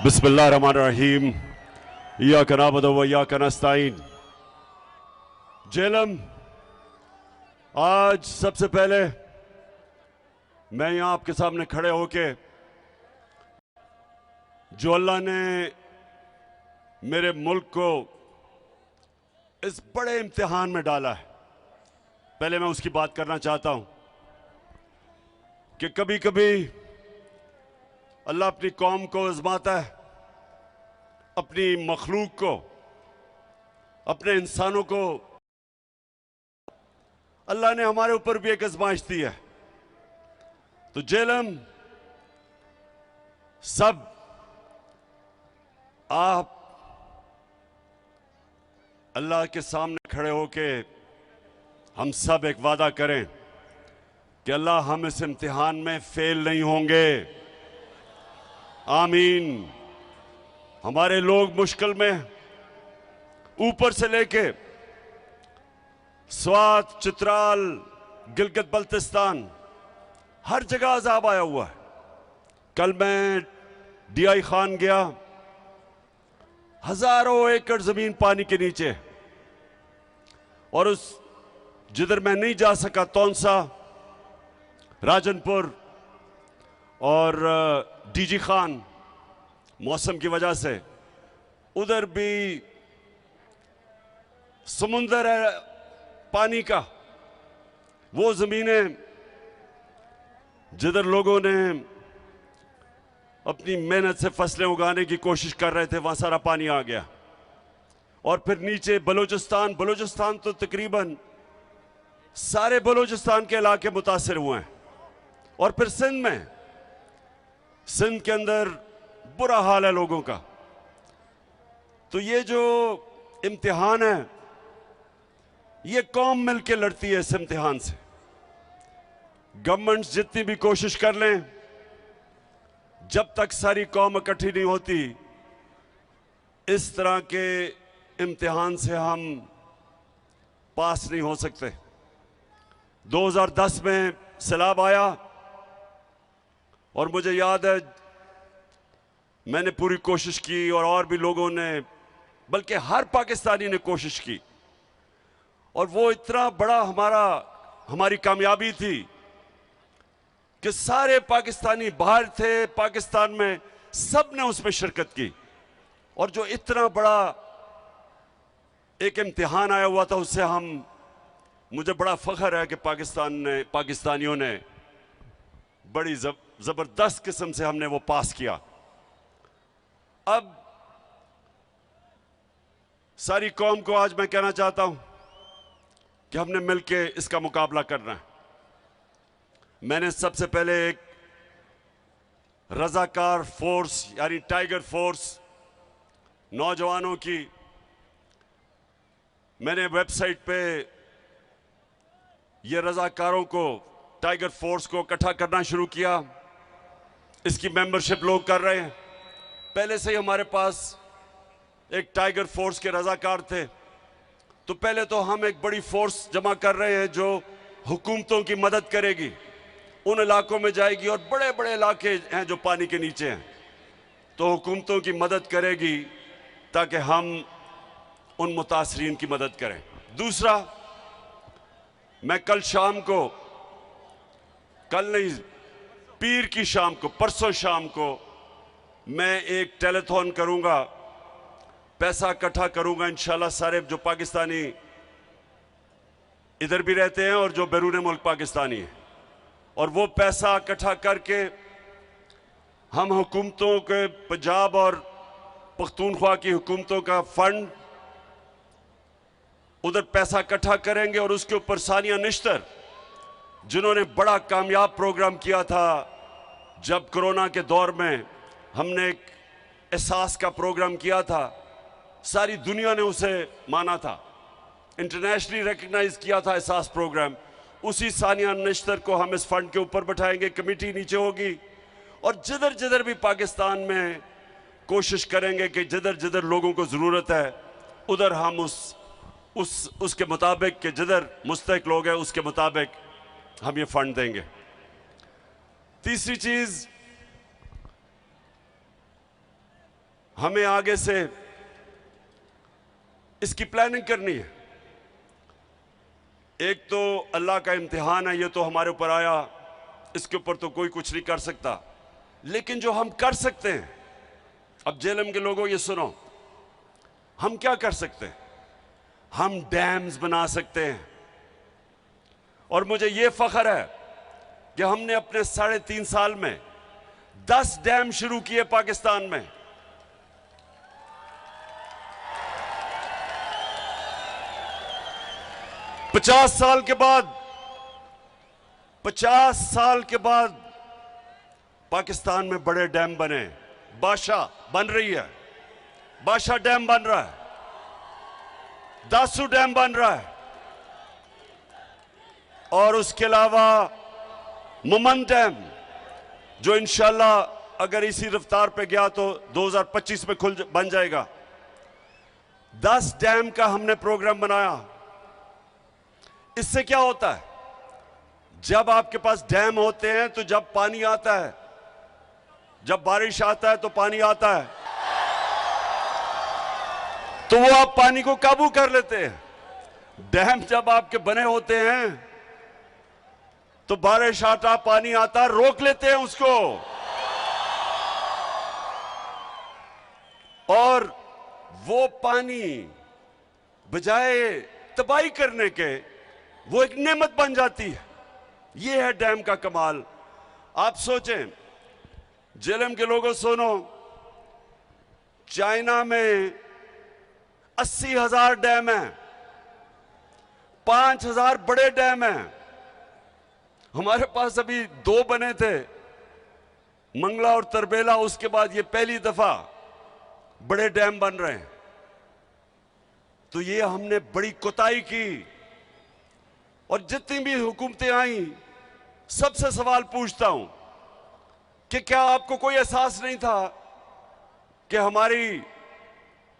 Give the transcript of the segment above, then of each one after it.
बिस्मिल्लाहिर्रहमानिर्रहीम। इय्याका नअबुदु व इय्याका नस्तईन। जेलम, आज सबसे पहले मैं यहां आपके सामने खड़े होके जो अल्लाह ने मेरे मुल्क को इस बड़े इम्तिहान में डाला है, पहले मैं उसकी बात करना चाहता हूं कि कभी कभी अल्लाह अपनी कौम को आजमाता है, अपनी मखलूक को, अपने इंसानों को। अल्लाह ने हमारे ऊपर भी एक आजमाइश दी है। तो जेलम, सब आप अल्लाह के सामने खड़े होके हम सब एक वादा करें कि अल्लाह, हम इस इम्तिहान में फेल नहीं होंगे। आमीन। हमारे लोग मुश्किल में ऊपर से लेके स्वात, चित्राल, गिलगित बल्तिस्तान, हर जगह अजाब आया हुआ है। कल मैं डीआई खान गया, हजारों एकड़ जमीन पानी के नीचे, और उस जिधर मैं नहीं जा सका, तौनसा, राजनपुर और डीजी खान, मौसम की वजह से उधर भी समुंदर है पानी का। वो जमीनें जिधर लोगों ने अपनी मेहनत से फसलें उगाने की कोशिश कर रहे थे, वहां सारा पानी आ गया। और फिर नीचे बलूचिस्तान तो तकरीबन सारे बलूचिस्तान के इलाके मुतासिर हुए हैं। और फिर सिंध के अंदर बुरा हाल है लोगों का। तो ये जो इम्तिहान है, ये कौम मिलकर लड़ती है इस इम्तिहान से। गवर्नमेंट्स जितनी भी कोशिश कर लें, जब तक सारी कौम इकट्ठी नहीं होती, इस तरह के इम्तिहान से हम पास नहीं हो सकते। 2010 में सैलाब आया और मुझे याद है मैंने पूरी कोशिश की, और भी लोगों ने, बल्कि हर पाकिस्तानी ने कोशिश की। और वो इतना बड़ा हमारी कामयाबी थी कि सारे पाकिस्तानी बाहर थे, पाकिस्तान में सब ने उसमें शिरकत की। और जो इतना बड़ा एक इम्तिहान आया हुआ था, उससे मुझे बड़ा फख्र है कि पाकिस्तानियों ने बड़ी जबरदस्त किस्म से हमने वो पास किया। अब सारी कौम को आज मैं कहना चाहता हूं कि हमने मिलके इसका मुकाबला करना है। मैंने सबसे पहले एक रजाकार फोर्स यानी टाइगर फोर्स नौजवानों की मैंने वेबसाइट पे ये रजाकारों को, टाइगर फोर्स को इकट्ठा करना शुरू किया। इसकी मेंबरशिप लोग कर रहे हैं। पहले से ही हमारे पास एक टाइगर फोर्स के रजाकार थे। तो पहले तो हम एक बड़ी फोर्स जमा कर रहे हैं जो हुकूमतों की मदद करेगी, उन इलाकों में जाएगी, और बड़े बड़े इलाके हैं जो पानी के नीचे हैं, तो हुकूमतों की मदद करेगी ताकि हम उन मुतासरीन की मदद करें। दूसरा, मैं कल शाम को, कल नहीं, पीर की शाम को, परसों शाम को मैं एक टेलीथॉन करूंगा, पैसा इकट्ठा करूंगा इंशाल्लाह। सारे जो पाकिस्तानी इधर भी रहते हैं और जो बैरून मुल्क पाकिस्तानी हैं, और वो पैसा इकट्ठा करके हम हुकूमतों के, पंजाब और पख्तूनख्वा की हुकूमतों का फंड, उधर पैसा इकट्ठा करेंगे। और उसके ऊपर सानिया निश्तर, जिन्होंने बड़ा कामयाब प्रोग्राम किया था जब कोरोना के दौर में हमने एक एहसास का प्रोग्राम किया था, सारी दुनिया ने उसे माना था, इंटरनेशनली रिकग्नाइज किया था एहसास प्रोग्राम। उसी सानिया निश्तर को हम इस फंड के ऊपर बैठाएंगे, कमेटी नीचे होगी, और जिधर जिधर भी पाकिस्तान में कोशिश करेंगे कि जिधर जिधर लोगों को ज़रूरत है, उधर हम उसके मुताबिक, कि जिधर मुस्तहिक लोग हैं उसके मुताबिक हम ये फंड देंगे। तीसरी चीज़, हमें आगे से इसकी प्लानिंग करनी है। एक तो अल्लाह का इम्तिहान है, ये तो हमारे ऊपर आया, इसके ऊपर तो कोई कुछ नहीं कर सकता। लेकिन जो हम कर सकते हैं, अब जेएलएम के लोगों ये सुनो, हम क्या कर सकते हैं? हम डैम्स बना सकते हैं। और मुझे ये फख्र है कि हमने अपने 3.5 साल में 10 डैम शुरू किए पाकिस्तान में। पचास साल के बाद पाकिस्तान में बड़े डैम बने। बादशाह बन रही है, बादशाह डैम बन रहा है, दासू डैम बन रहा है, और उसके अलावा मुमन डैम, जो इंशाल्लाह अगर इसी रफ्तार पे गया तो 2025 में बन जाएगा। 10 डैम का हमने प्रोग्राम बनाया। इससे क्या होता है? जब आपके पास डैम होते हैं तो जब पानी आता है, जब बारिश आता है तो पानी आता है, तो वो आप पानी को काबू कर लेते हैं। डैम जब आपके बने होते हैं तो बारिश आता, पानी आता, रोक लेते हैं उसको, और वो पानी बजाय तबाही करने के वो एक नेमत बन जाती है। ये है डैम का कमाल। आप सोचें, जेएलएम के लोगों सुनो, चाइना में 80,000 डैम हैं, 5,000 बड़े डैम हैं। हमारे पास अभी 2 बने थे, मंगला और तरबेला, उसके बाद ये पहली दफा बड़े डैम बन रहे हैं। तो ये हमने बड़ी कोताही की। और जितनी भी हुकूमतें आई, सबसे सवाल पूछता हूं कि क्या आपको कोई एहसास नहीं था कि हमारी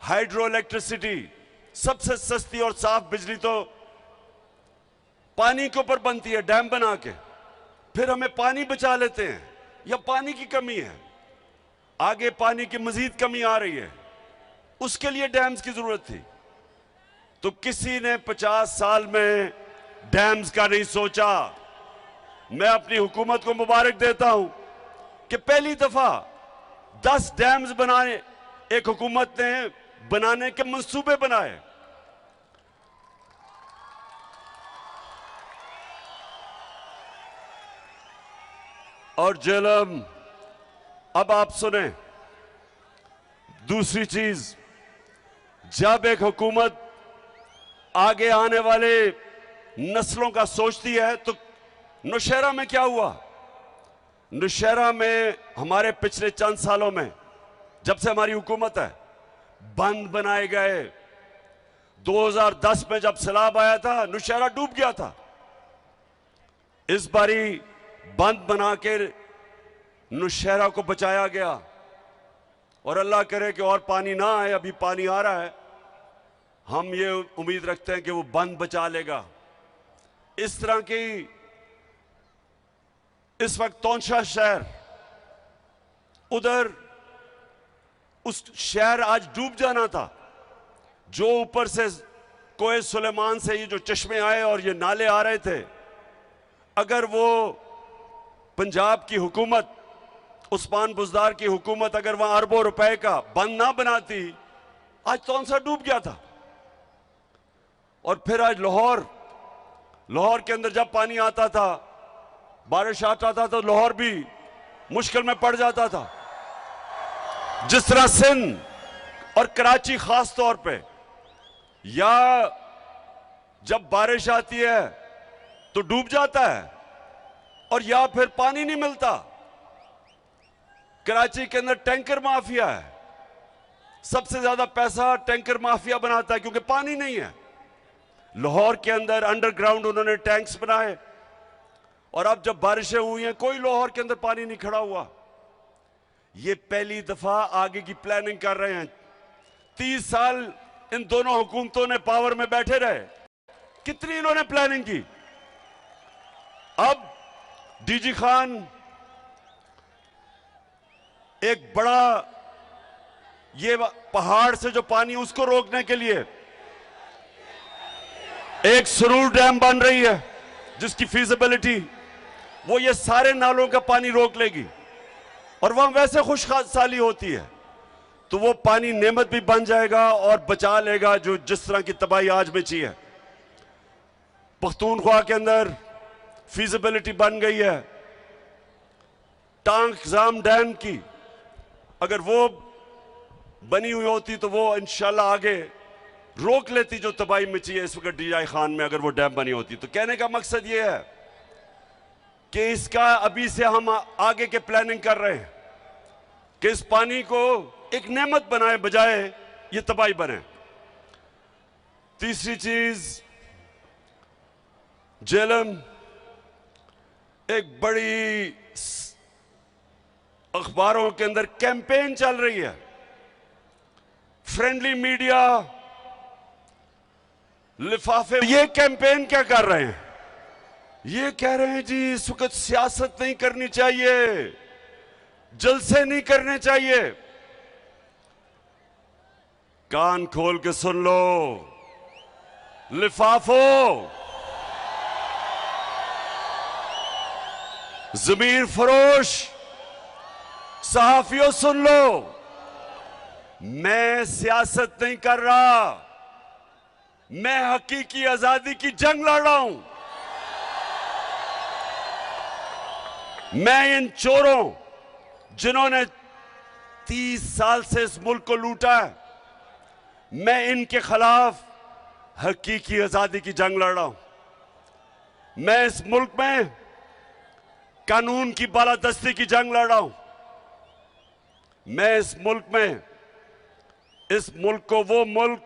हाइड्रो इलेक्ट्रिसिटी, सबसे सस्ती और साफ बिजली तो पानी के ऊपर बनती है, डैम बना के। फिर हमें पानी बचा लेते हैं, या पानी की कमी है, आगे पानी की मजीद कमी आ रही है, उसके लिए डैम्स की जरूरत थी। तो किसी ने 50 साल में डैम्स का नहीं सोचा। मैं अपनी हुकूमत को मुबारक देता हूं कि पहली दफा 10 डैम्स बनाए एक हुकूमत ने बनाने के मंसूबे बनाए। और जेएलएम, अब आप सुने दूसरी चीज, जब एक हुकूमत आगे आने वाले नस्लों का सोचती है, तो नौशहरा में क्या हुआ? नौशहरा में हमारे पिछले चंद सालों में, जब से हमारी हुकूमत है, बंद बनाए गए। 2010 में जब सैलाब आया था, नौशहरा डूब गया था। इस बारी बंद बना के नौशहरा को बचाया गया, और अल्लाह करे कि और पानी ना आए। अभी पानी आ रहा है, हम ये उम्मीद रखते हैं कि वो बंद बचा लेगा। इस तरह की इस वक्त तौंशा शहर, उधर उस शहर आज डूब जाना था, जो ऊपर से कोए सुलेमान से ये जो चश्मे आए और ये नाले आ रहे थे, अगर वो पंजाब की हुकूमत, उस्मान बुज़दार की हुकूमत अगर वहां अरबों रुपए का बंद ना बनाती, आज तौंसा डूब गया था। और फिर आज लाहौर के अंदर जब पानी आता था, बारिश आता था, तो लाहौर भी मुश्किल में पड़ जाता था। जिस तरह सिंध और कराची खास तौर पे, या जब बारिश आती है तो डूब जाता है, और या फिर पानी नहीं मिलता। कराची के अंदर टैंकर माफिया है, सबसे ज्यादा पैसा टैंकर माफिया बनाता है, क्योंकि पानी नहीं है। लाहौर के अंदर अंडरग्राउंड उन्होंने टैंक्स बनाए, और अब जब बारिशें हुई हैं, कोई लाहौर के अंदर पानी नहीं खड़ा हुआ। ये पहली दफा आगे की प्लानिंग कर रहे हैं। 30 साल इन दोनों हुकूमतों ने पावर में बैठे रहे, कितनी इन्होंने प्लानिंग की। अब डीजी खान एक बड़ा ये पहाड़ से जो पानी उसको रोकने के लिए एक सुरूर डैम बन रही है जिसकी फीजिबिलिटी वो ये सारे नालों का पानी रोक लेगी और वहां वैसे खुशहाली होती है, तो वो पानी नेमत भी बन जाएगा और बचा लेगा जो जिस तरह की तबाही आज मची है। पख्तूनख्वा के अंदर फीजिबिलिटी बन गई है टांग जाम डैम की, अगर वो बनी हुई होती तो वो इंशाल्लाह आगे रोक लेती जो तबाही मची है इस वक्त डीआई खान में, अगर वो डैम बनी होती। तो कहने का मकसद ये है कि इसका अभी से हम आगे के प्लानिंग कर रहे हैं कि इस पानी को एक नेमत बनाए बजाय ये तबाही बने। तीसरी चीज, झेलम एक बड़ी अखबारों के अंदर कैंपेन चल रही है, फ्रेंडली मीडिया, लिफाफे। ये कैंपेन क्या कर रहे हैं? ये कह रहे हैं जी इस वक्त सियासत नहीं करनी चाहिए, जलसे नहीं करने चाहिए। कान खोल के सुन लो लिफाफों, जमीर फरोश, सहाफियों सुन लो, मैं सियासत नहीं कर रहा, मैं हकीकी आजादी की जंग लड़ रहा हूं। मैं इन चोरों जिन्होंने 30 साल से इस मुल्क को लूटा है, मैं इनके खिलाफ हकीकी आजादी की जंग लड़ रहा हूं। मैं इस मुल्क में कानून की बालादस्ती की जंग लड़ रहा हूं। मैं इस मुल्क में इस मुल्क को वो मुल्क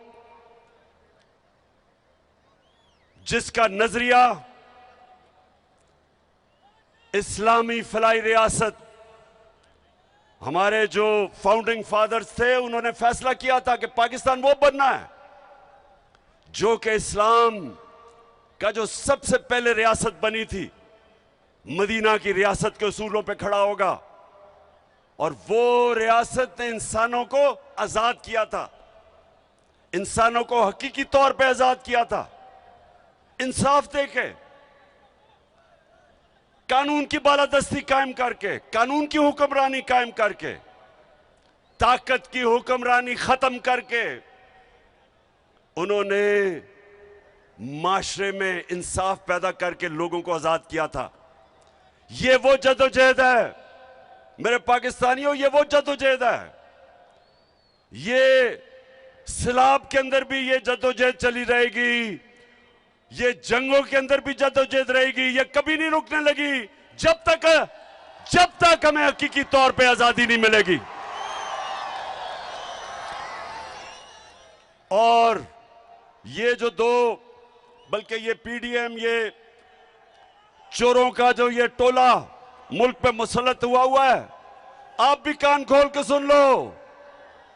जिसका नजरिया इस्लामी फलाई रियासत, हमारे जो फाउंडिंग फादर्स थे उन्होंने फैसला किया था कि पाकिस्तान वो बनना है जो कि इस्लाम का जो सबसे पहले रियासत बनी थी, मदीना की रियासत के उसूलों पे खड़ा होगा, और वो रियासत ने इंसानों को आजाद किया था, इंसानों को हकीकी तौर पे आजाद किया था, इंसाफ देके, कानून की बालादस्ती कायम करके, कानून की हुक्मरानी कायम करके, ताकत की हुक्मरानी खत्म करके उन्होंने माशरे में इंसाफ पैदा करके लोगों को आजाद किया था। ये वो जदोजहद है मेरे पाकिस्तानियों, ये वो जदोजहद है। ये सैलाब के अंदर भी ये जदोजहद चली रहेगी, ये जंगों के अंदर भी जदोजहद रहेगी, ये कभी नहीं रुकने लगी जब तक हमें हकीकी तौर पे आजादी नहीं मिलेगी। और ये जो बल्कि ये पीडीएम, ये चोरों का जो ये टोला मुल्क पे मुसल्लत हुआ है, आप भी कान खोल के सुन लो,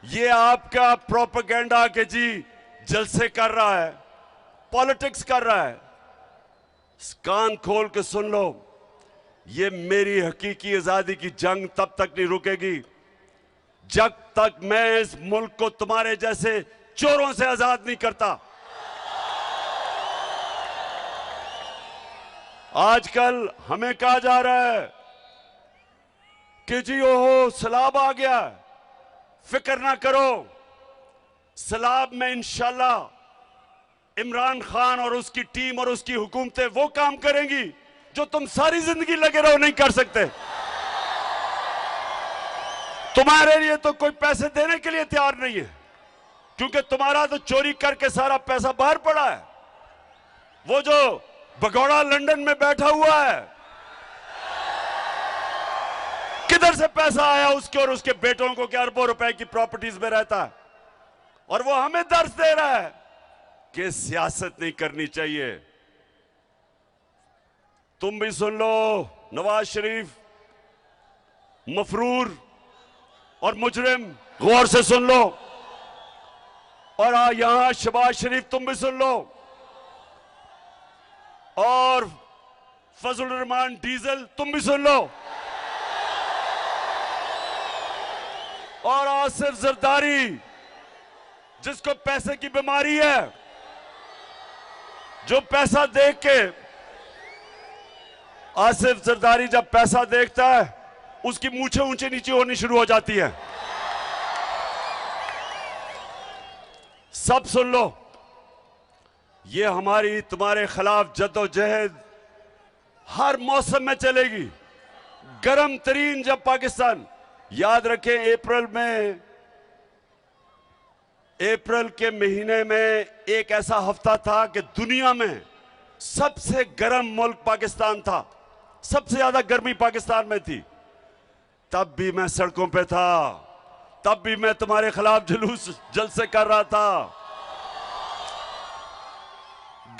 ये आपका प्रोपेगेंडा के जी जलसे कर रहा है, पॉलिटिक्स कर रहा है। कान खोल के सुन लो, ये मेरी हकीकी आजादी की जंग तब तक नहीं रुकेगी जब तक मैं इस मुल्क को तुम्हारे जैसे चोरों से आजाद नहीं करता। आजकल हमें कहा जा रहा है कि जी ओहो सैलाब आ गया, फिक्र ना करो, सैलाब में इंशाल्लाह इमरान खान और उसकी टीम और उसकी हुकूमतें वो काम करेंगी जो तुम सारी जिंदगी लगे रहो नहीं कर सकते। तुम्हारे लिए तो कोई पैसे देने के लिए तैयार नहीं है, क्योंकि तुम्हारा तो चोरी करके सारा पैसा बाहर पड़ा है। वो जो भगौड़ा लंदन में बैठा हुआ है, किधर से पैसा आया उसके और उसके बेटों को, क्या अरबों रुपए की प्रॉपर्टीज में रहता है, और वो हमें दर्ज दे रहा है कि सियासत नहीं करनी चाहिए। तुम भी सुन लो, नवाज शरीफ मफरूर और मुजरिम, गौर से सुन लो, और यहां शहबाज शरीफ तुम भी सुन लो, और फजल रहमान डीजल तुम भी सुन लो। और आसिफ जरदारी, जिसको पैसे की बीमारी है, जो पैसा देख के, आसिफ जरदारी जब पैसा देखता है उसकी मूछें ऊंचे नीचे होनी शुरू हो जाती है। सब सुन लो, ये हमारी तुम्हारे खिलाफ जद्दोजहद हर मौसम में चलेगी। गर्म तरीन जब पाकिस्तान, याद रखें अप्रैल के महीने में एक ऐसा हफ्ता था कि दुनिया में सबसे गर्म मुल्क पाकिस्तान था, सबसे ज्यादा गर्मी पाकिस्तान में थी। तब भी मैं सड़कों पे था, तब भी मैं तुम्हारे खिलाफ जुलूस जलसे कर रहा था।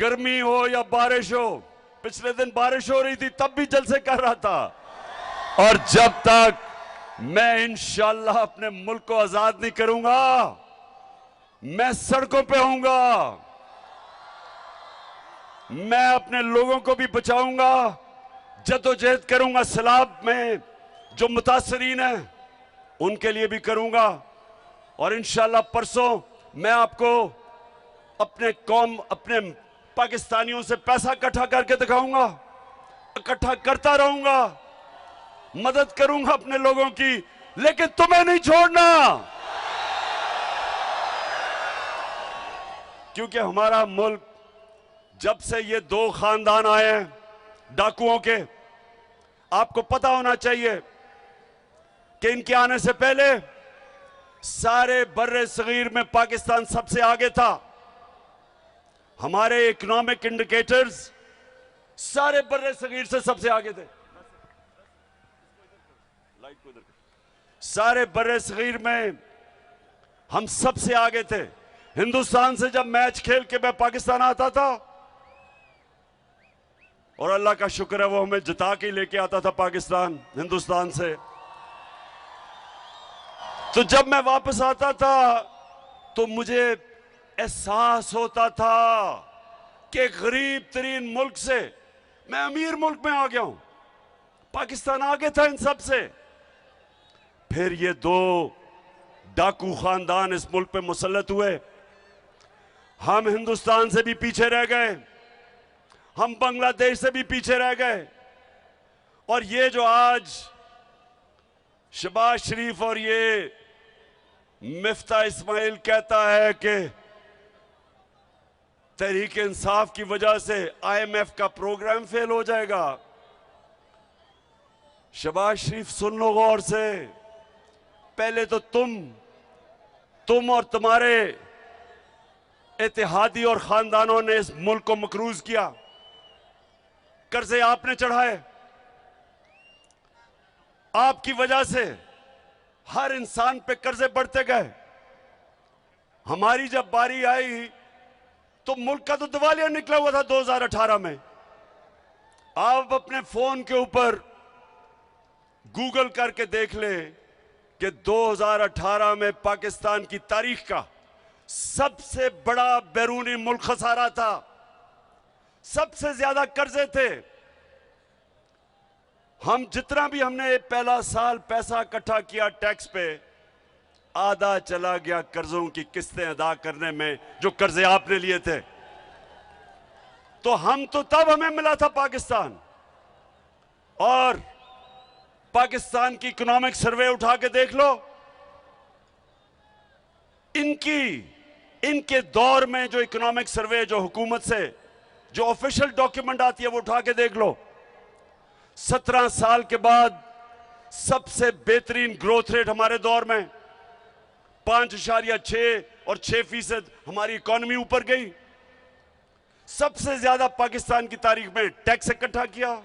गर्मी हो या बारिश हो, पिछले दिन बारिश हो रही थी तब भी जलसे कर रहा था। और जब तक मैं इंशाअल्लाह अपने मुल्क को आजाद नहीं करूंगा, मैं सड़कों पे होऊंगा, मैं अपने लोगों को भी बचाऊंगा, जद्दोजहद करूंगा। सैलाब में जो मुतासरीन हैं उनके लिए भी करूंगा। और इंशाअल्लाह परसों मैं आपको अपने पाकिस्तानियों से पैसा इकट्ठा करके दिखाऊंगा, इकट्ठा करता रहूंगा, मदद करूंगा अपने लोगों की, लेकिन तुम्हें नहीं छोड़ना। क्योंकि हमारा मुल्क, जब से ये दो खानदान आए हैं डाकुओं के, आपको पता होना चाहिए कि इनके आने से पहले सारे बर्रे सगीर में पाकिस्तान सबसे आगे था। हमारे इकोनॉमिक इंडिकेटर्स सारे बर्रे सगीर से सबसे आगे थे। सारे बर्रे सगीर में हम सबसे आगे थे। हिंदुस्तान से जब मैच खेल के मैं पाकिस्तान आता था, और अल्लाह का शुक्र है वो हमें जिता के लेके आता था पाकिस्तान हिंदुस्तान से, तो जब मैं वापस आता था तो मुझे एहसास होता था कि गरीब तरीन मुल्क से मैं अमीर मुल्क में आ गया हूं। पाकिस्तान आगे था इन सब से। फिर ये दो डाकू खानदान इस मुल्क पे मुसल्लत हुए। हम हिंदुस्तान से भी पीछे रह गए, हम बांग्लादेश से भी पीछे रह गए। और ये जो आज शहबाज शरीफ और ये मिफ्ता इस्माइल कहता है कि तहरीक इंसाफ की वजह से IMF का प्रोग्राम फेल हो जाएगा, शहबाज शरीफ सुन लो गौर से। पहले तो तुम और तुम्हारे इत्तेहादी और खानदानों ने इस मुल्क को मकरूज किया, कर्जे आपने चढ़ाए, आपकी वजह से हर इंसान पे कर्जे बढ़ते गए। हमारी जब बारी आई तो मुल्क का तो दिवालिया निकला हुआ था 2018 में। आप अपने फोन के ऊपर गूगल करके देख ले कि 2018 में पाकिस्तान की तारीख का सबसे बड़ा बैरूनी मुल्क खसारा था, सबसे ज्यादा कर्जे थे। हम जितना भी हमने पहला साल पैसा इकट्ठा किया टैक्स पे, आधा चला गया कर्जों की किस्तें अदा करने में जो कर्जे आपने लिए थे। तो तब हमें मिला था पाकिस्तान। और पाकिस्तान की इकोनॉमिक सर्वे उठा के देख लो, इनके दौर में जो इकोनॉमिक सर्वे जो हुकूमत से जो ऑफिशियल डॉक्यूमेंट आती है वो उठा के देख लो। 17 साल के बाद सबसे बेहतरीन ग्रोथ रेट हमारे दौर में 5.6 और 6% हमारी इकोनॉमी ऊपर गई। सबसे ज्यादा पाकिस्तान की तारीख में टैक्स इकट्ठा किया,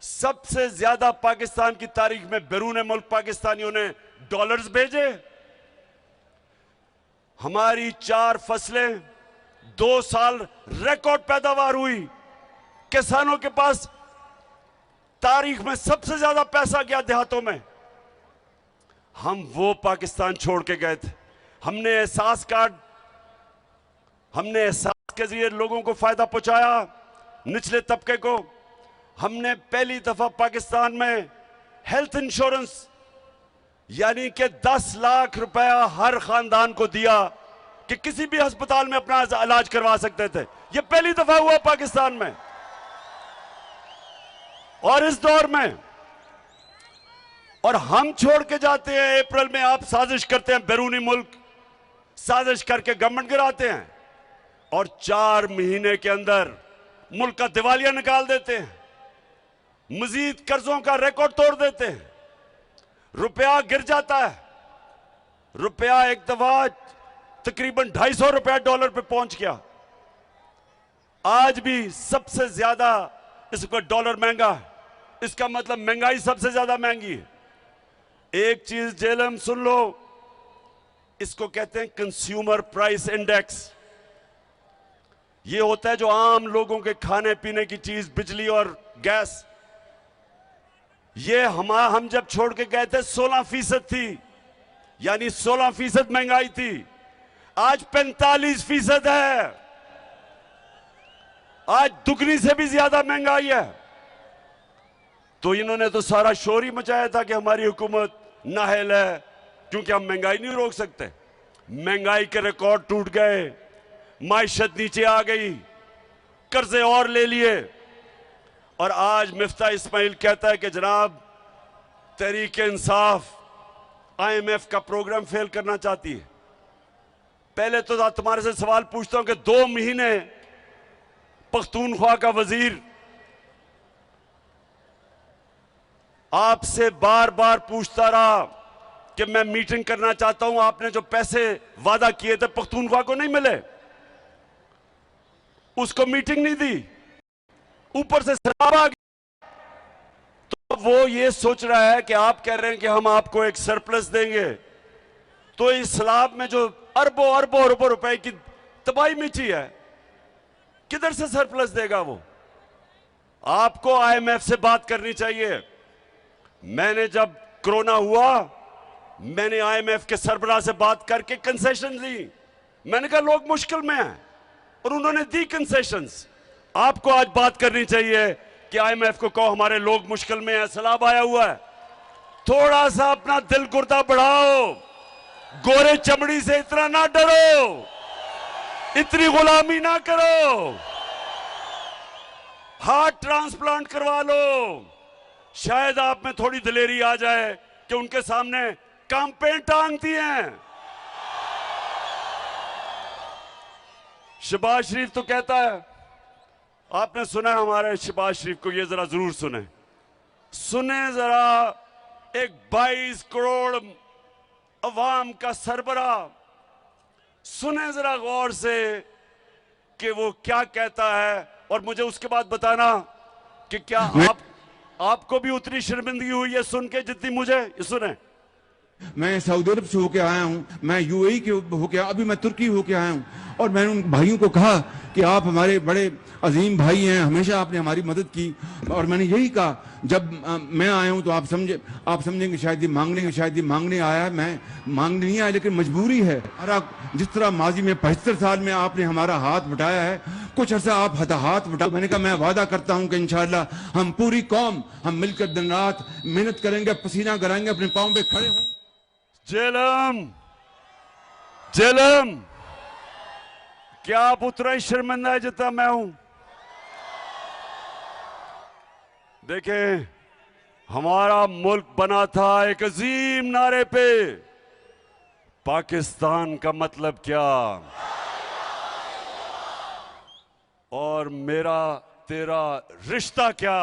सबसे ज्यादा पाकिस्तान की तारीख में बैरून मुल्क पाकिस्तानियों ने डॉलर्स भेजे। हमारी 4 फसलें 2 साल रिकॉर्ड पैदावार हुई। किसानों के पास तारीख में सबसे ज्यादा पैसा गया देहातों में। हम वो पाकिस्तान छोड़ के गए थे। हमने एहसास के जरिए लोगों को फायदा पहुंचाया, निचले तबके को। हमने पहली दफा पाकिस्तान में हेल्थ इंश्योरेंस यानी कि 10 लाख रुपया हर खानदान को दिया कि किसी भी अस्पताल में अपना इलाज करवा सकते थे। यह पहली दफा हुआ पाकिस्तान में। और इस दौर में, और हम छोड़ के जाते हैं अप्रैल में, आप साजिश करते हैं, बैरूनी मुल्क साजिश करके गवर्नमेंट गिराते हैं और 4 महीने के अंदर मुल्क का दिवालिया निकाल देते हैं, मजीद कर्जों का रिकॉर्ड तोड़ देते हैं, रुपया गिर जाता है। रुपया एक दफा तकरीबन 250 रुपया डॉलर पे पहुंच गया। आज भी सबसे ज्यादा इस वक्त डॉलर महंगा है। इसका मतलब महंगाई सबसे ज्यादा महंगी है। एक चीज जेलम सुन लो, इसको कहते हैं कंज्यूमर प्राइस इंडेक्स। ये होता है जो आम लोगों के खाने पीने की चीज, बिजली और गैस। ये हम जब छोड़ के गए थे 16% थी, यानी 16% महंगाई थी। आज 45% है। आज दुगनी से भी ज्यादा महंगाई है। तो इन्होंने तो सारा शोर ही मचाया था कि हमारी हुकूमत नाअहल है, क्योंकि हम महंगाई नहीं रोक सकते। महंगाई के रिकॉर्ड टूट गए, माइशत नीचे आ गई, कर्जे और ले लिए। और आज मिफ्ता इस्माइल कहता है कि जनाब तहरीक इंसाफ IMF का प्रोग्राम फेल करना चाहती है। पहले तो तुम्हारे से सवाल पूछता हूं कि 2 महीने पख्तूनख्वा का वजीर आपसे बार बार पूछता रहा कि मैं मीटिंग करना चाहता हूं, आपने जो पैसे वादा किए थे पख्तूनख्वा को नहीं मिले, उसको मीटिंग नहीं दी, ऊपर से शराब आ गई। तो वो ये सोच रहा है कि आप कह रहे हैं कि हम आपको एक सरप्लस देंगे, तो इस सलाब में जो अरबों अरबों रुपए की तबाही मची है, किधर से सरप्लस देगा वो? आपको IMF से बात करनी चाहिए। मैंने जब कोरोना हुआ, मैंने IMF के सरबराह से बात करके कंसेशन ली। मैंने कहा लोग मुश्किल में हैं, और उन्होंने दी कंसेशंस। आपको आज बात करनी चाहिए कि IMF को कहो हमारे लोग मुश्किल में हैं, सैलाब आया हुआ है, थोड़ा सा अपना दिल गुर्दा बढ़ाओ, गोरे चमड़ी से इतना ना डरो, इतनी गुलामी ना करो, हार्ट ट्रांसप्लांट करवा लो। शायद आप में थोड़ी दिलेरी आ जाए कि उनके सामने कैंपेन टांगती हैं। शहबाज शरीफ तो कहता है, आपने सुना है हमारे शहबाज शरीफ को, ये जरा जरूर सुने जरा, एक 22 करोड़ अवाम का सरबराह, सुने जरा गौर से कि वो क्या कहता है, और मुझे उसके बाद बताना कि क्या आपको भी उतनी शर्मिंदगी हुई है सुन के जितनी मुझे। सुने, मैं सऊदी अरब से होके आया हूँ, मैं UAE के होके, अभी मैं तुर्की होके आया हूँ, और मैंने उन भाइयों को कहा कि आप हमारे बड़े अजीम भाई हैं, हमेशा आपने हमारी मदद की। और मैंने यही कहा, जब मैं आया हूँ तो आप समझेंगे शायद ये मांगने आया है। मैं मांगने नहीं आया, लेकिन मजबूरी है। जिस तरह माजी में 75 साल में आपने हमारा हाथ बटाया है, कुछ अर्सा आप हाथ बटाओ। मैंने कहा मैं वादा करता हूँ कि इंशाअल्लाह हम पूरी कौम हम मिलकर दिन रात मेहनत करेंगे, पसीना कराएंगे, अपने पाँव पे खड़े होंगे। जेलम, क्या आप उतना ही शर्मिंदा है जितना मैं हूं? देखें, हमारा मुल्क बना था एक अजीम नारे पे, पाकिस्तान का मतलब क्या, और मेरा तेरा रिश्ता क्या,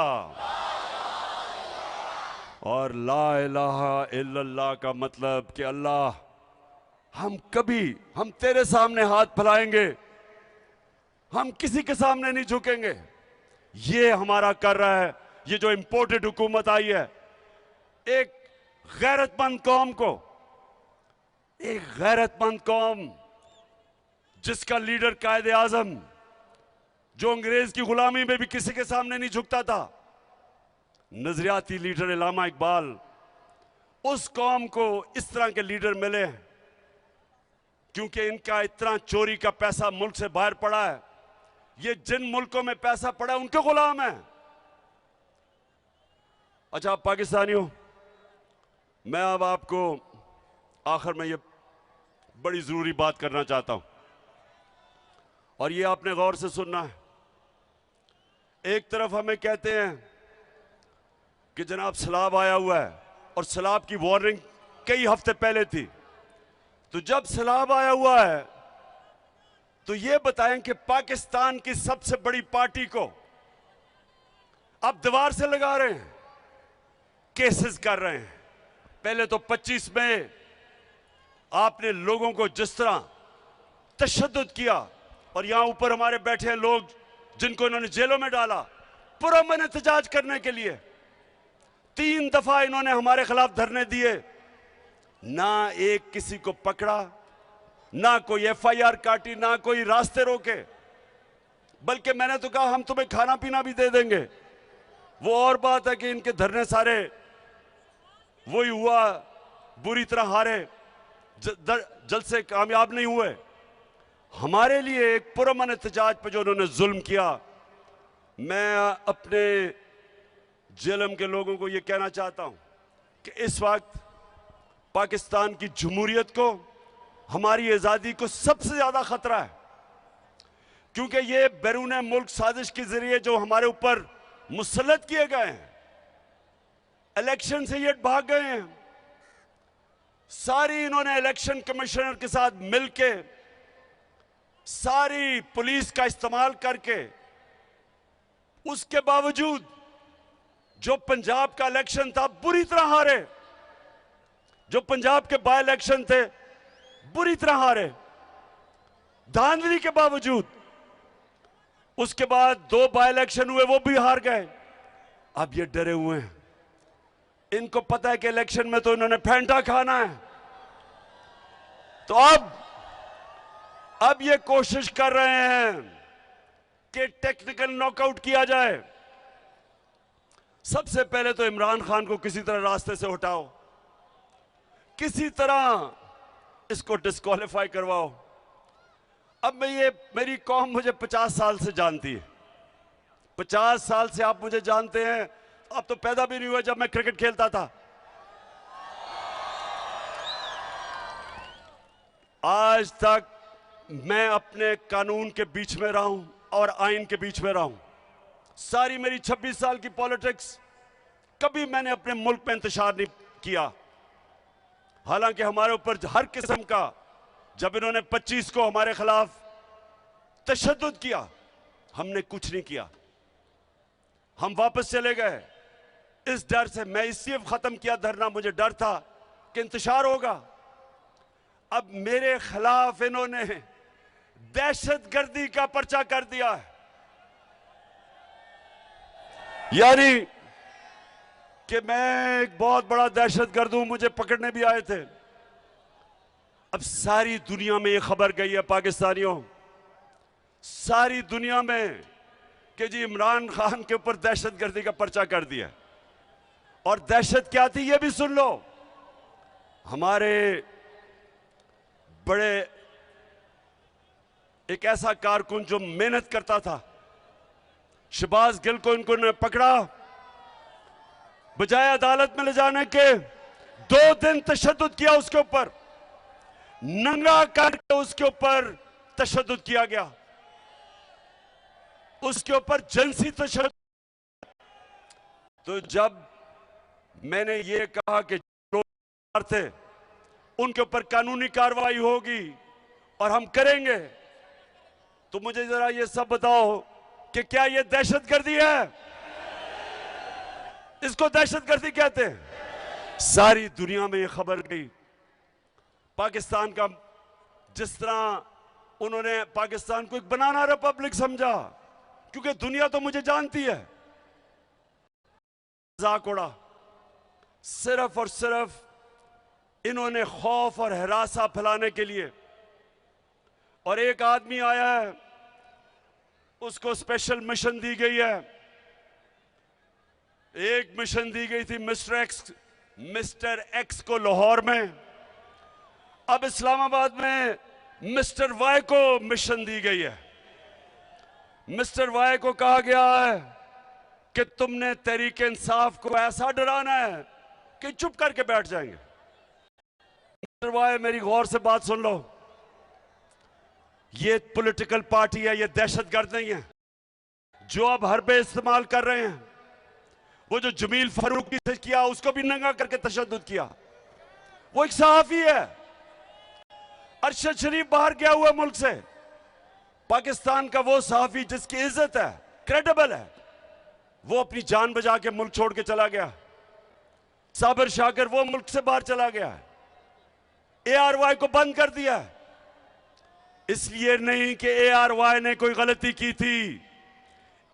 और ला इलाहा इल्लल्लाह का मतलब कि अल्लाह, हम तेरे सामने हाथ फैलाएंगे, हम किसी के सामने नहीं झुकेंगे। ये हमारा कर रहा है ये जो इंपोर्टेड हुकूमत आई है। एक गैरतमंद कौम जिसका लीडर कायदे आजम, जो अंग्रेज की गुलामी में भी किसी के सामने नहीं झुकता था, नजरियाती लीडर इलामा इकबाल, उस कौम को इस तरह के लीडर मिले हैं क्योंकि इनका इतना चोरी का पैसा मुल्क से बाहर पड़ा है। ये जिन मुल्कों में पैसा पड़ा है उनके गुलाम है। अच्छा, आप पाकिस्तानी हो, मैं अब आपको आखिर में ये बड़ी जरूरी बात करना चाहता हूं और ये आपने गौर से सुनना है। एक तरफ हमें कहते हैं कि जनाब सैलाब आया हुआ है और सैलाब की वार्निंग कई हफ्ते पहले थी। तो जब सैलाब आया हुआ है तो ये बताएं कि पाकिस्तान की सबसे बड़ी पार्टी को आप दीवार से लगा रहे हैं, केसेस कर रहे हैं। पहले तो 25 में आपने लोगों को जिस तरह तशद्दुद किया और यहां ऊपर हमारे बैठे हैं लोग जिनको इन्होंने जेलों में डाला पुरअमन एहतजाज करने के लिए। 3 दफा इन्होंने हमारे खिलाफ धरने दिए, ना एक किसी को पकड़ा, ना कोई FIR काटी, ना कोई रास्ते रोके, बल्कि मैंने तो कहा हम तुम्हें खाना पीना भी दे देंगे। वो और बात है कि इनके धरने सारे वही हुआ, बुरी तरह हारे, जल्द से कामयाब नहीं हुए। हमारे लिए एक पुरअमन एहतजाज पर जो उन्होंने जुल्म किया, मैं अपने जेलम के लोगों को यह कहना चाहता हूं कि इस वक्त पाकिस्तान की जमहूरियत को, हमारी आज़ादी को सबसे ज्यादा खतरा है, क्योंकि ये बैरून मुल्क साजिश के जरिए जो हमारे ऊपर मुसल्लत किए गए हैं, इलेक्शन से ये भाग गए हैं। सारी इन्होंने इलेक्शन कमिश्नर के साथ मिलके, सारी पुलिस का इस्तेमाल करके, उसके बावजूद जो पंजाब का इलेक्शन था बुरी तरह हारे, जो पंजाब के बाय इलेक्शन थे बुरी तरह हारे, धांधली के बावजूद। उसके बाद 2 बाय इलेक्शन हुए, वो भी हार गए। अब ये डरे हुए हैं, इनको पता है कि इलेक्शन में तो इन्होंने फैंटा खाना है। तो अब ये कोशिश कर रहे हैं कि टेक्निकल नॉकआउट किया जाए। सबसे पहले तो इमरान खान को किसी तरह रास्ते से हटाओ, किसी तरह इसको डिस्क्वालीफाई करवाओ। अब मेरी कौम मुझे 50 साल से जानती है, 50 साल से आप मुझे जानते हैं। आप तो पैदा भी नहीं हुए जब मैं क्रिकेट खेलता था। आज तक मैं अपने कानून के बीच में रहा हूं और आइन के बीच में रहा हूं। सारी मेरी 26 साल की पॉलिटिक्स कभी मैंने अपने मुल्क में इंतशार नहीं किया। हालांकि हमारे ऊपर हर किस्म का, जब इन्होंने 25 को हमारे खिलाफ तशद्दुद किया, हमने कुछ नहीं किया, हम वापस चले गए इस डर से। मैं इसलिए खत्म किया धरना, मुझे डर था कि इंतशार होगा। अब मेरे खिलाफ इन्होंने दहशतगर्दी का पर्चा कर दिया है, यानी कि मैं एक बहुत बड़ा दहशतगर्द हूं, मुझे पकड़ने भी आए थे। अब सारी दुनिया में ये खबर गई है, पाकिस्तानियों, सारी दुनिया में, कि जी इमरान खान के ऊपर दहशतगर्दी का पर्चा कर दिया। और दहशत क्या थी ये भी सुन लो। हमारे बड़े एक ऐसा कारकुन जो मेहनत करता था, शहबाज गिल को इनको ने पकड़ा, बजाय अदालत में ले जाने के 2 दिन तशद्दुद किया उसके ऊपर, नंगा करके उसके ऊपर तशद्दुद किया गया, उसके ऊपर जिनसी तशद्दुद। तो जब मैंने ये कहा कि जो थे उनके ऊपर कानूनी कार्रवाई होगी और हम करेंगे, तो मुझे जरा ये सब बताओ कि क्या ये दहशतगर्दी है? इसको दहशतगर्दी कहते हैं। सारी दुनिया में ये खबर गई। पाकिस्तान का, जिस तरह उन्होंने पाकिस्तान को एक बनाना रिपब्लिक समझा, क्योंकि दुनिया तो मुझे जानती है, मजाक उड़ा। सिर्फ और सिर्फ इन्होंने खौफ और हरासा फैलाने के लिए। और एक आदमी आया है, उसको स्पेशल मिशन दी गई है। एक मिशन दी गई थी मिस्टर एक्स को लाहौर में, अब इस्लामाबाद में मिस्टर वाई को मिशन दी गई है। मिस्टर वाई को कहा गया है कि तुमने तहरीक इंसाफ को ऐसा डराना है कहीं चुप करके बैठ जाएंगे। मेरी गौर से बात सुन लो, ये पॉलिटिकल पार्टी है, ये दहशतगर्द नहीं है जो अब हरबे इस्तेमाल कर रहे हैं। वो जो जमील फारूकी से किया, उसको भी नंगा करके तशद्दुद किया। वो एक सहाफी है। अरशद शरीफ बाहर गया हुआ मुल्क से, पाकिस्तान का वो सहाफी जिसकी इज्जत है, क्रेडिबल है, वो अपनी जान बचा के मुल्क छोड़ के चला गया। साबिर शाकिर वो मुल्क से बाहर चला गया है। ARY को बंद कर दिया है। इसलिए नहीं कि ARY ने कोई गलती की थी,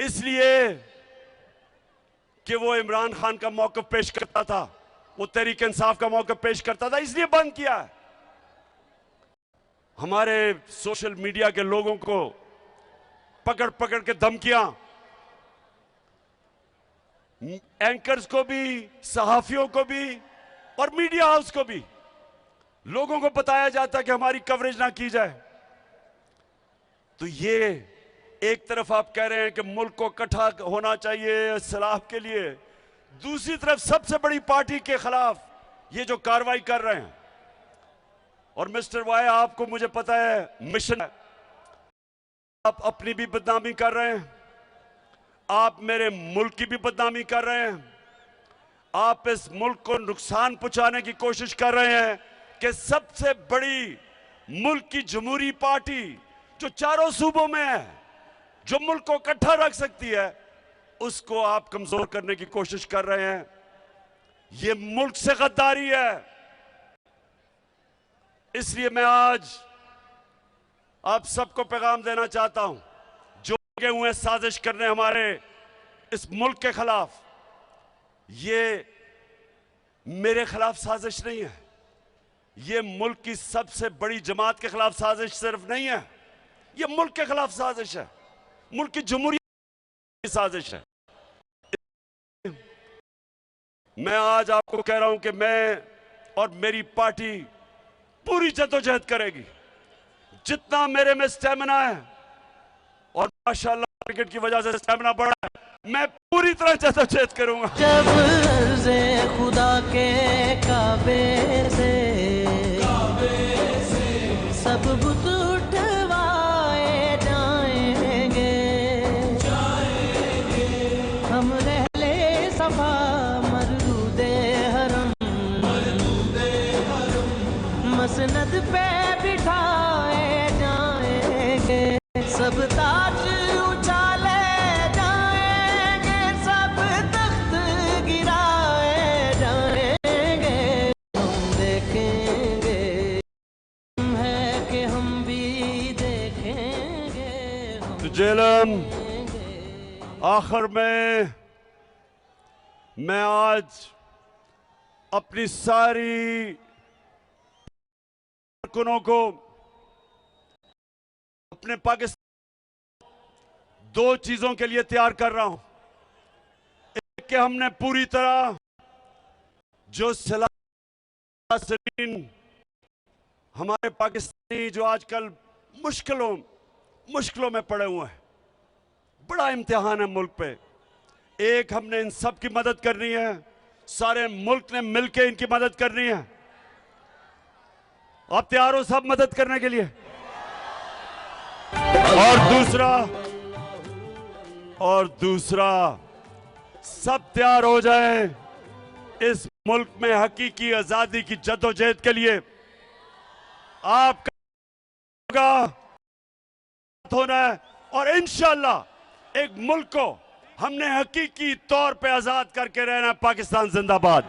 इसलिए कि वो इमरान खान का मौक़िफ़ पेश करता था, वो तहरीक इंसाफ का मौक़िफ़ पेश करता था, इसलिए बंद किया है। हमारे सोशल मीडिया के लोगों को पकड़ पकड़ के धमकियां, एंकर्स को भी, सहाफियों को भी और मीडिया हाउस को भी लोगों को बताया जाता है कि हमारी कवरेज ना की जाए। तो ये एक तरफ आप कह रहे हैं कि मुल्क को इकट्ठा होना चाहिए सलाह के लिए, दूसरी तरफ सबसे बड़ी पार्टी के खिलाफ ये जो कार्रवाई कर रहे हैं। और मिस्टर वाई, आपको मुझे पता है मिशन है, आप अपनी भी बदनामी कर रहे हैं, आप मेरे मुल्क की भी बदनामी कर रहे हैं, आप इस मुल्क को नुकसान पहुंचाने की कोशिश कर रहे हैं कि सबसे बड़ी मुल्क की जमहूरी पार्टी जो चारों सूबों में है, जो मुल्क को इकट्ठा रख सकती है, उसको आप कमजोर करने की कोशिश कर रहे हैं। यह मुल्क से गद्दारी है। इसलिए मैं आज आप सबको पैगाम देना चाहता हूं, जो लगे हुए साजिश करने हमारे इस मुल्क के खिलाफ, ये मेरे खिलाफ साजिश नहीं है, ये मुल्क की सबसे बड़ी जमात के खिलाफ साजिश सिर्फ नहीं है, ये मुल्क के खिलाफ साजिश है, मुल्क की जमहूरियत की साजिश है। मैं आज आपको कह रहा हूं कि मैं और मेरी पार्टी पूरी जद्दोजहद करेगी, जितना मेरे में स्टेमिना है, और माशाल्लाह क्रिकेट की वजह से स्टेमिना बढ़ा है, मैं पूरी तरह जद्दोजहद करूंगा। जब अर्ज़े खुदा के काबे से सब बुत उठवाए जाएंगे, हम रहले सफा मरदूदे हरम मसनद पे बिठाए जाएंगे, सब ताज उछाले जाएंगे, सब तख्त गिराए जाएंगे, हम देखेंगे है कि हम भी देखेंगे, हम तो जेलम आखिर में मैं आज अपनी सारी कारकुनों को, अपने पाकिस्तान दो चीजों के लिए तैयार कर रहा हूं। एक कि हमने पूरी तरह जो सलाह हमारे पाकिस्तानी जो आजकल मुश्किलों में पड़े हुए हैं, बड़ा इम्तिहान है मुल्क पे, एक हमने इन सब की मदद करनी है, सारे मुल्क ने मिलकर इनकी मदद करनी है। आप तैयार हो सब मदद करने के लिए? और दूसरा सब तैयार हो जाए इस मुल्क में हकीकी आजादी की जद्दोजहद के लिए। आपका होना है और इंशाअल्लाह एक मुल्क को हमने हकीकी तौर पे आजाद करके रहना है। पाकिस्तान जिंदाबाद।